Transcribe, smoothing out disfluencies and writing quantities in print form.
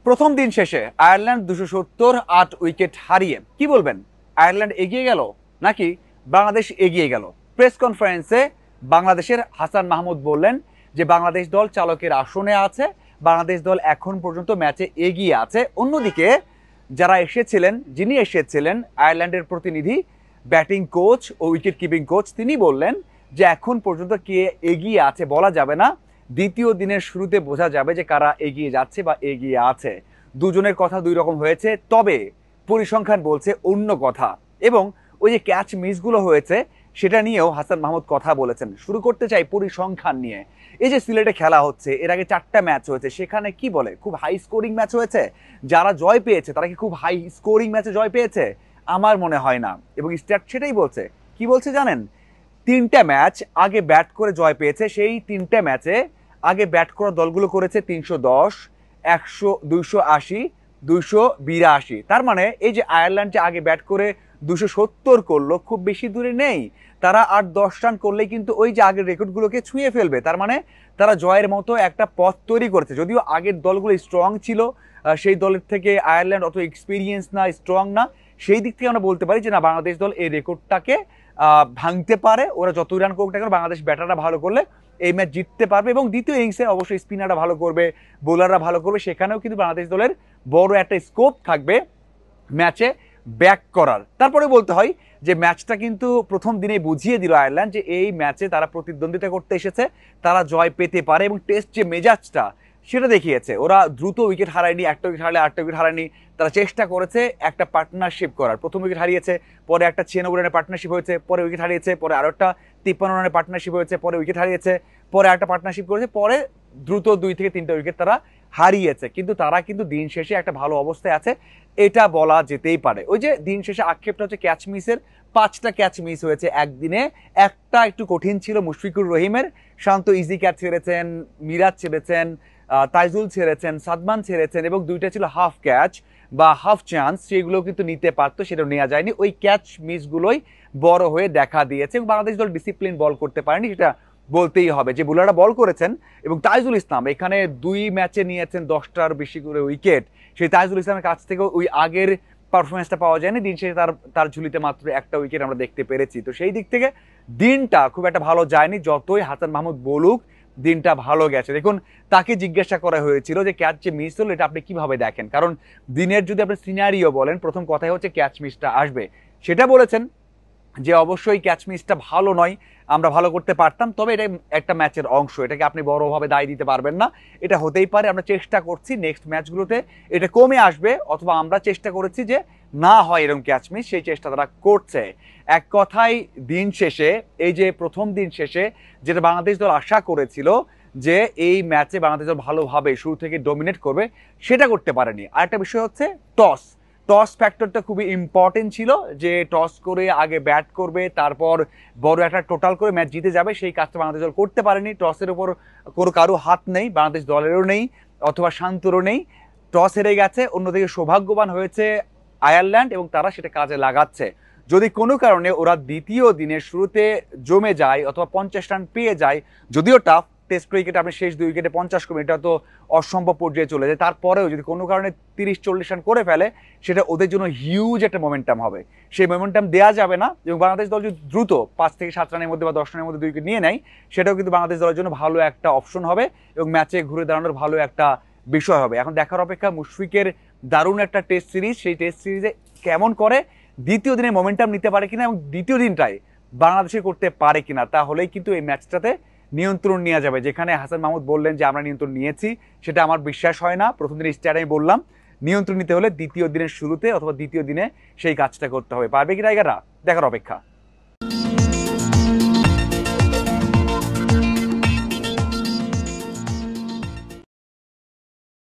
প্রথম দিন শেষে আয়ারল্যান্ড 270 উইকেট হারিয়ে কি বলবেন? আয়ারল্যান্ড এগিয়ে গেল নাকি বাংলাদেশ এগিয়ে গেল? প্রেস কনফারেন্সে বাংলাদেশের হাসান মাহমুদ বললেন যে বাংলাদেশ দল চালকের আসনে আছে, বাংলাদেশ দল এখন পর্যন্ত ম্যাচে এগিয়ে আছে। অন্যদিকে যিনি এসেছিলেন আয়ারল্যান্ডের প্রতিনিধি, ব্যাটিং কোচ ও উইকেট কিপিং কোচ, তিনি বললেন যে এখন পর্যন্ত কে এগিয়ে আছে বলা যাবে না, দ্বিতীয় দিনের শুরুতে বোঝা যাবে যে কারা এগিয়ে যাচ্ছে বা এগিয়ে আছে। দুজনের কথা দুই রকম হয়েছে, তবে পরিসংখ্যান বলছে অন্য কথা। এবং ওই যে ক্যাচ মিসগুলো হয়েছে সেটা নিয়েও হাসান মাহমুদ কথা বলেছেন। শুরু করতে চাই পরিসংখ্যান নিয়ে। এই যে সিলেটে খেলা হচ্ছে, এর আগে 4টা ম্যাচ হয়েছে, সেখানে কি বলে খুব হাই স্কোরিং ম্যাচ হয়েছে। যারা জয় পেয়েছে তারা কি খুব হাই স্কোরিং ম্যাচে জয় পেয়েছে? আমার মনে হয় না। এবং স্ট্যাট সেটাই বলছে। কি বলছে জানেন? 3টা ম্যাচ আগে ব্যাট করে জয় পেয়েছে, সেই 3টা ম্যাচে আগে ব্যাট করা দলগুলো করেছে 310, 100, 280, 282। তার মানে এই যে আয়ারল্যান্ড যে আগে ব্যাট করে 270 করলো, খুব বেশি দূরে নেই। তারা 8-10 রান করলেই কিন্তু ওই যে আগের রেকর্ডগুলোকে ছুঁয়ে ফেলবে। তার মানে তারা জয়ের মতো একটা পথ তৈরি করেছে। যদিও আগের দলগুলো স্ট্রং ছিল, সেই দলের থেকে আয়ারল্যান্ড অত এক্সপিরিয়েন্স না, স্ট্রং না, সেই দিক থেকে আমরা বলতে পারি যে না, বাংলাদেশ দল এই রেকর্ডটাকে ভাঙতে পারে। ওরা যতই রান করুক না কেন, বাংলাদেশ ব্যাটাররা ভালো করলে এই ম্যাচ জিততে পারবে। এবং দ্বিতীয় ইনিংসে অবশ্যই স্পিনাররা ভালো করবে, বোলাররা ভালো করবে, সেখানেও কিন্তু বাংলাদেশ দলের বড় একটা স্কোপ থাকবে ম্যাচে ব্যাক করার। তারপরে বলতে হয় যে ম্যাচটা কিন্তু প্রথম দিনেই বুঝিয়ে দিল আয়ারল্যান্ড যে এই ম্যাচে তারা প্রতিদ্বন্দ্বিতা করতে এসেছে, তারা জয় পেতে পারে। এবং টেস্ট যে মেজাজটা সেটা দেখিয়েছে। ওরা দ্রুত উইকেট হারায়নি, একটা উইকেট হারালে 8টা উইকেট হারায়নি। তারা চেষ্টা করেছে একটা পার্টনারশিপ করার। প্রথম উইকেট হারিয়েছে, পরে একটা 96 রানের পার্টনারশিপ হয়েছে, পরে উইকেট হারিয়েছে, পরে আরো একটা 53 রানের পার্টনারশিপ হয়েছে, পরে উইকেট হারিয়েছে, পরে একটা পার্টনারশিপ করেছে, পরে দ্রুত 2 থেকে 3টা উইকেট তারা হারিয়েছে। কিন্তু তারা কিন্তু দিন শেষে একটা ভালো অবস্থায় আছে, এটা বলা যেতেই পারে। ওই যে দিন শেষে আক্ষেপটা হচ্ছে ক্যাচ মিসের। 5টা ক্যাচ মিস হয়েছে একদিনে। একটা একটু কঠিন ছিল মুশফিকুর রহিমের, শান্ত ইজি ক্যাচ ছেড়েছেন, মিরাজ ছেড়েছেন, তাইজুল ছেড়েছেন, সাদমান ছেড়েছেন, এবং 2টা ছিল হাফ ক্যাচ বা হাফ চান্স, সেগুলো কিন্তু নিতে পারতো, সেটা নেওয়া যায়নি। ওই ক্যাচ মিসগুলোই বড় হয়ে দেখা দিয়েছে। এবং বাংলাদেশ দল ডিসিপ্লিন বল করতে পারেনি, সেটা বলতেই হবে। যে বোলাররা বল করেছেন, এবং তাইজুল ইসলাম এখানে 2 ম্যাচে নিয়েছেন 10টার বেশি করে উইকেট, সেই তাইজুল ইসলামের কাছ থেকে ওই আগের পারফরমেন্সটা পাওয়া যায়নি। দিন শেষে তার ঝুলিতে মাত্র একটা উইকেট আমরা দেখতে পেরেছি। তো সেই দিক থেকে দিনটা খুব একটা ভালো যায়নি। যতই হাসান মাহমুদ বলুক, দিনটা ভালো গেছে। দেখুন, তাকে জিজ্ঞাসা করা হয়েছিল যে ক্যাচ যে মিস হলো এটা আপনি কিভাবে দেখেন, কারণ দিনের যদি আপনি সিনারিও বলেন, প্রথম কথাই হচ্ছে ক্যাচ মিসটা আসবে। সেটা বলেছেন যে অবশ্যই ক্যাচ মিসটা ভালো নয়, আমরা ভালো করতে পারতাম, তবে এটা একটা ম্যাচের অংশ, এটাকে আপনি বড়ভাবে দায় দিতে পারবেন না। এটা হতেই পারে, আমরা চেষ্টা করছি নেক্সট ম্যাচগুলোতে এটা কমে আসবে, অথবা আমরা চেষ্টা করেছি যে না হয় এরকম ক্যাচ মিস, সেই চেষ্টা তারা করছে। এক কথায় দিন শেষে, এই যে প্রথম দিন শেষে যেটা বাংলাদেশ দল আশা করেছিল যে এই ম্যাচে বাংলাদেশ দল ভালোভাবে শুরু থেকে ডমিনেট করবে, সেটা করতে পারেনি। আরেকটা বিষয় হচ্ছে টস ফ্যাক্টরটা খুবই ইম্পর্টেন্ট ছিল, যে টস করে আগে ব্যাট করবে, তারপর বড় একটা টোটাল করে ম্যাচ জিতে যাবে, সেই কাজটা বাংলাদেশ দল করতে পারেনি। টসের উপর কারো হাত নেই, বাংলাদেশ দলেরও নেই, অথবা শান্তরও নেই। টস হেরে গেছে। অন্যদিকে সৌভাগ্যবান হয়েছে আয়ারল্যান্ড, এবং তারা সেটা কাজে লাগাচ্ছে। যদি কোনো কারণে ওরা দ্বিতীয় দিনের শুরুতে জমে যায় অথবা 50 রান পেয়ে যায়, যদিও টাফ, টেস্ট ক্রিকেটে আপনি শেষ 2 উইকেটে 50 করবেন, এটা তো অসম্ভব পর্যায়ে চলে যায়। তারপরেও যদি কোনো কারণে 30-40 রান করে ফেলে, সেটা ওদের জন্য হিউজ একটা মোমেন্টাম হবে। সেই মোমেন্টাম দেওয়া যাবে না। এবং বাংলাদেশ দল যদি দ্রুত 5 থেকে 7 রানের মধ্যে বা 10 রানের মধ্যে 2 উইকেট নিয়ে নেয়, সেটাও কিন্তু বাংলাদেশ দলের জন্য ভালো একটা অপশন হবে, এবং ম্যাচে ঘুরে দাঁড়ানোর ভালো একটা বিষয় হবে। এখন দেখার অপেক্ষা মুশফিকের দারুণ একটা টেস্ট সিরিজ, সেই টেস্ট সিরিজে কেমন করে, দ্বিতীয় দিনে মোমেন্টাম নিতে পারে কিনা, এবং দ্বিতীয় দিনটায় বাংলাদেশে করতে পারে কিনা। তাহলেই কিন্তু এই ম্যাচটাতে নিয়ন্ত্রণ নেওয়া যাবে। যেখানে হাসান মাহমুদ বললেন যে আমরা নিয়ন্ত্রণ নিয়েছি, সেটা আমার বিশ্বাস হয় না। প্রথম দিন স্টার্টে আমি বললাম, নিয়ন্ত্রণ নিতে হলে দ্বিতীয় দিনের শুরুতে অথবা দ্বিতীয় দিনে সেই কাজটা করতে হবে। পারবে কি টাইগাররা? দেখার অপেক্ষা।